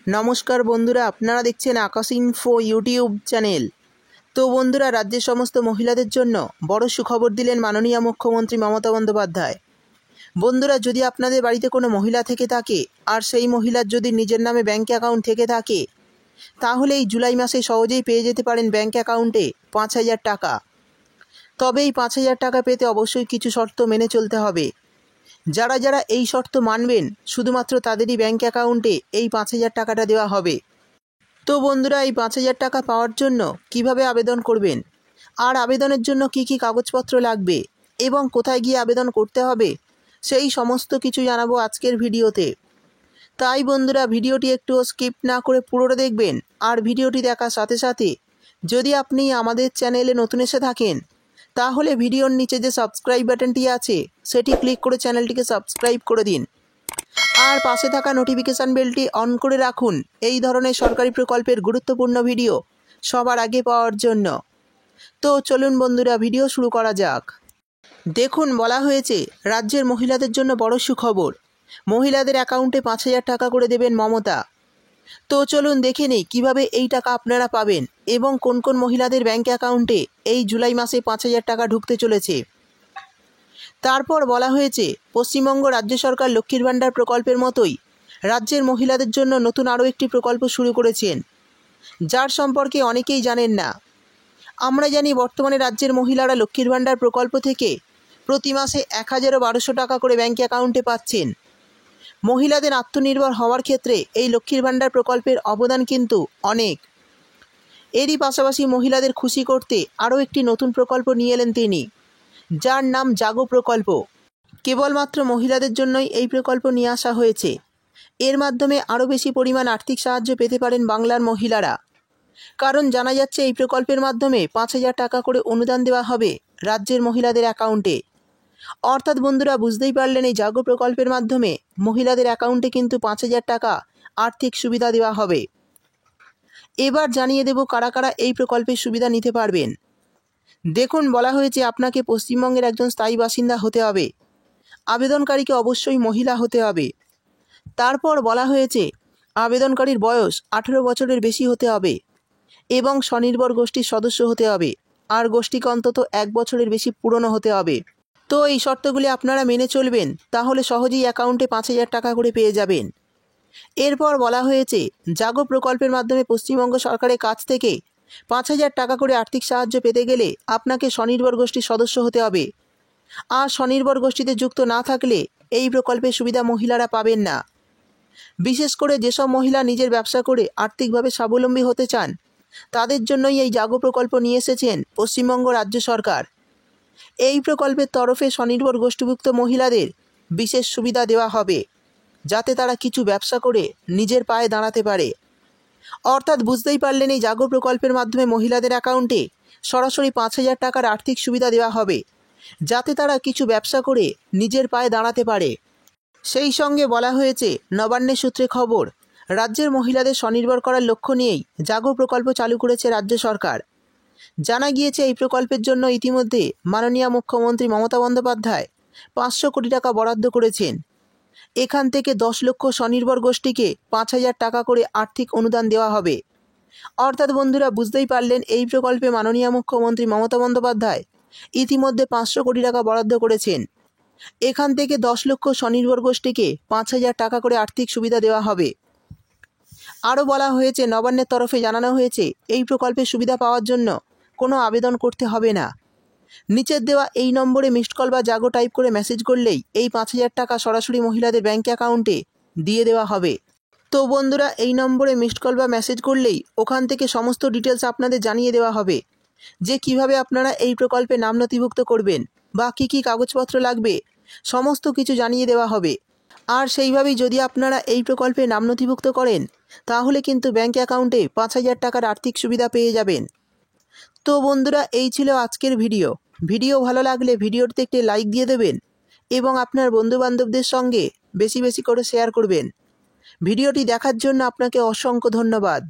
নমস্কার বন্ধুরা, আপনারা দেখছেন আকাশ ইনফো ইউটিউব চ্যানেল। তো বন্ধুরা, রাজ্যের সমস্ত মহিলাদের জন্য বড় সুখবর দিলেন মাননীয় মুখ্যমন্ত্রী মমতা বন্দ্যোপাধ্যায়। বন্ধুরা, যদি আপনাদের বাড়িতে কোনো মহিলা থেকে থাকে আর সেই মহিলার যদি নিজের নামে ব্যাঙ্ক অ্যাকাউন্ট থেকে থাকে, তাহলে এই জুলাই মাসে সহজেই পেয়ে যেতে পারেন ব্যাঙ্ক অ্যাকাউন্টে 5,000 টাকা। তবে এই 5,000 টাকা পেতে অবশ্যই কিছু শর্ত মেনে চলতে হবে। যারা যারা এই শর্ত মানবেন, শুধুমাত্র তাদেরই ব্যাঙ্ক অ্যাকাউন্টে এই 5,000 টাকাটা দেওয়া হবে। তো বন্ধুরা, এই 5,000 টাকা পাওয়ার জন্য কিভাবে আবেদন করবেন, আর আবেদনের জন্য কি কি কাগজপত্র লাগবে এবং কোথায় গিয়ে আবেদন করতে হবে, সেই সমস্ত কিছু জানাবো আজকের ভিডিওতে। তাই বন্ধুরা, ভিডিওটি একটু স্কিপ না করে পুরোটা দেখবেন। আর ভিডিওটি দেখার সাথে সাথে যদি আপনি আমাদের চ্যানেলে নতুন এসে থাকেন, তাহলে ভিডিওর নিচে যে সাবস্ক্রাইব বাটনটি আছে সেটি ক্লিক করে চ্যানেলটিকে সাবস্ক্রাইব করে দিন। আর পাশে থাকা নোটিফিকেশান বেলটি অন করে রাখুন এই ধরনের সরকারি প্রকল্পের গুরুত্বপূর্ণ ভিডিও সবার আগে পাওয়ার জন্য। তো চলুন বন্ধুরা, ভিডিও শুরু করা যাক। দেখুন, বলা হয়েছে রাজ্যের মহিলাদের জন্য বড় সুখবর। মহিলাদের অ্যাকাউন্টে 5,000 টাকা করে দেবেন মমতা। তো চলুন দেখে নিই কীভাবে এই টাকা আপনারা পাবেন এবং কোন কোন মহিলাদের ব্যাঙ্ক অ্যাকাউন্টে এই জুলাই মাসে 5,000 টাকা ঢুকতে চলেছে। তারপর বলা হয়েছে পশ্চিমবঙ্গ রাজ্য সরকার লক্ষ্মীর ভাণ্ডার প্রকল্পের মতোই রাজ্যের মহিলাদের জন্য নতুন আরও একটি প্রকল্প শুরু করেছেন, যার সম্পর্কে অনেকেই জানেন না। আমরা জানি বর্তমানে রাজ্যের মহিলারা লক্ষ্মীর ভাণ্ডার প্রকল্প থেকে প্রতি মাসে 1,1200 টাকা করে ব্যাঙ্ক অ্যাকাউন্টে পাচ্ছেন। মহিলাদের আত্মনির্ভর হওয়ার ক্ষেত্রে এই লক্ষ্মীর ভাণ্ডার প্রকল্পের অবদান কিন্তু অনেক। এরই পাশাপাশি মহিলাদের খুশি করতে আরও একটি নতুন প্রকল্প নিয়ে এলেন তিনি, যার নাম জাগো প্রকল্প। কেবলমাত্র মহিলাদের জন্যই এই প্রকল্প নিয়ে আসা হয়েছে। এর মাধ্যমে আরও বেশি পরিমাণ আর্থিক সাহায্য পেতে পারেন বাংলার মহিলারা। কারণ জানা যাচ্ছে এই প্রকল্পের মাধ্যমে 5,000 টাকা করে অনুদান দেওয়া হবে রাজ্যের মহিলাদের অ্যাকাউন্টে। অর্থাৎ বন্ধুরা, বুঝতেই পারলেন, এই জাগো প্রকল্পের মাধ্যমে মহিলাদের অ্যাকাউন্টে কিন্তু 5,000 টাকা আর্থিক সুবিধা দেওয়া হবে। এবার জানিয়ে দেব কারা কারা এই প্রকল্পের সুবিধা নিতে পারবেন। দেখুন, বলা হয়েছে আপনাকে পশ্চিমবঙ্গের একজন স্থায়ী বাসিন্দা হতে হবে। আবেদনকারীকে অবশ্যই মহিলা হতে হবে। তারপর বলা হয়েছে আবেদনকারীর বয়স 18 বছরের বেশি হতে হবে এবং স্বনির্ভর গোষ্ঠীর সদস্য হতে হবে, আর গোষ্ঠীকে অন্তত 1 বছরের বেশি পুরনো হতে হবে। তো এই শর্তগুলি আপনারা মেনে চলবেন, তাহলে সহজেই অ্যাকাউন্টে 5,000 টাকা করে পেয়ে যাবেন। এরপর বলা হয়েছে জাগো প্রকল্পের মাধ্যমে পশ্চিমবঙ্গ সরকারের কাছ থেকে 5,000 টাকা করে আর্থিক সাহায্য পেতে গেলে আপনাকে স্বনির্ভর গোষ্ঠীর সদস্য হতে হবে। আর স্বনির্ভর গোষ্ঠীতে যুক্ত না থাকলে এই প্রকল্পের সুবিধা মহিলারা পাবেন না। বিশেষ করে যেসব মহিলা নিজের ব্যবসা করে আর্থিকভাবে স্বাবলম্বী হতে চান, তাদের জন্যই এই জাগো প্রকল্প নিয়ে এসেছেন পশ্চিমবঙ্গ রাজ্য সরকার। এই প্রকল্পের তরফে স্বনির্ভর গোষ্ঠীভুক্ত মহিলাদের বিশেষ সুবিধা দেওয়া হবে, যাতে তারা কিছু ব্যবসা করে নিজের পায়ে দাঁড়াতে পারে। অর্থাৎ বুঝতেই পারলেন, এই জাগো প্রকল্পের মাধ্যমে মহিলাদের অ্যাকাউন্টে সরাসরি 5,000 টাকার আর্থিক সুবিধা দেওয়া হবে, যাতে তারা কিছু ব্যবসা করে নিজের পায়ে দাঁড়াতে পারে। সেই সঙ্গে বলা হয়েছে নবান্নের সূত্রে খবর, রাজ্যের মহিলাদের স্বনির্ভর করার লক্ষ্য নিয়েই জাগো প্রকল্প চালু করেছে রাজ্য সরকার। জানা গিয়েছে এই প্রকল্পের জন্য ইতিমধ্যে মাননীয় মুখ্যমন্ত্রী মমতা বন্দ্যোপাধ্যায় 500 কোটি টাকা বরাদ্দ করেছেন। এখান থেকে 10 লক্ষ স্বনির্ভর গোষ্ঠীকে 5,000 টাকা করে আর্থিক অনুদান দেওয়া হবে। অর্থাৎ বন্ধুরা, বুঝতেই পারলেন, এই প্রকল্পে মাননীয় মুখ্যমন্ত্রী মমতা বন্দ্যোপাধ্যায় ইতিমধ্যে 500 কোটি টাকা বরাদ্দ করেছেন। এখান থেকে 10 লক্ষ স্বনির্ভর গোষ্ঠীকে 5,000 টাকা করে আর্থিক সুবিধা দেওয়া হবে। আরও বলা হয়েছে, নবান্নের তরফে জানানো হয়েছে এই প্রকল্পের সুবিধা পাওয়ার জন্য কোনো আবেদন করতে হবে না। নিচের দেওয়া এই নম্বরে মিসড কল বা জাগো টাইপ করে মেসেজ করলেই এই 5,000 টাকা সরাসরি মহিলাদের ব্যাঙ্ক অ্যাকাউন্টে দিয়ে দেওয়া হবে। তো বন্ধুরা, এই নম্বরে মিসড কল বা মেসেজ করলেই ওখান থেকে সমস্ত ডিটেলস আপনাদের জানিয়ে দেওয়া হবে যে কিভাবে আপনারা এই প্রকল্পে নাম নথিভুক্ত করবেন বা কী কী কাগজপত্র লাগবে, সমস্ত কিছু জানিয়ে দেওয়া হবে। আর সেইভাবেই যদি আপনারা এই প্রকল্পে নাম নথিভুক্ত করেন, তাহলে কিন্তু ব্যাঙ্ক অ্যাকাউন্টে 5,000 টাকার আর্থিক সুবিধা পেয়ে যাবেন। তো বন্ধুরা, এই ছিল আজকের ভিডিও ভালো লাগলে ভিডিওটিতে একটি লাইক দিয়ে দেবেন এবং আপনার বন্ধুবান্ধবদের সঙ্গে বেশি বেশি করে শেয়ার করবেন। ভিডিওটি দেখার জন্য আপনাকে অসংখ্য ধন্যবাদ।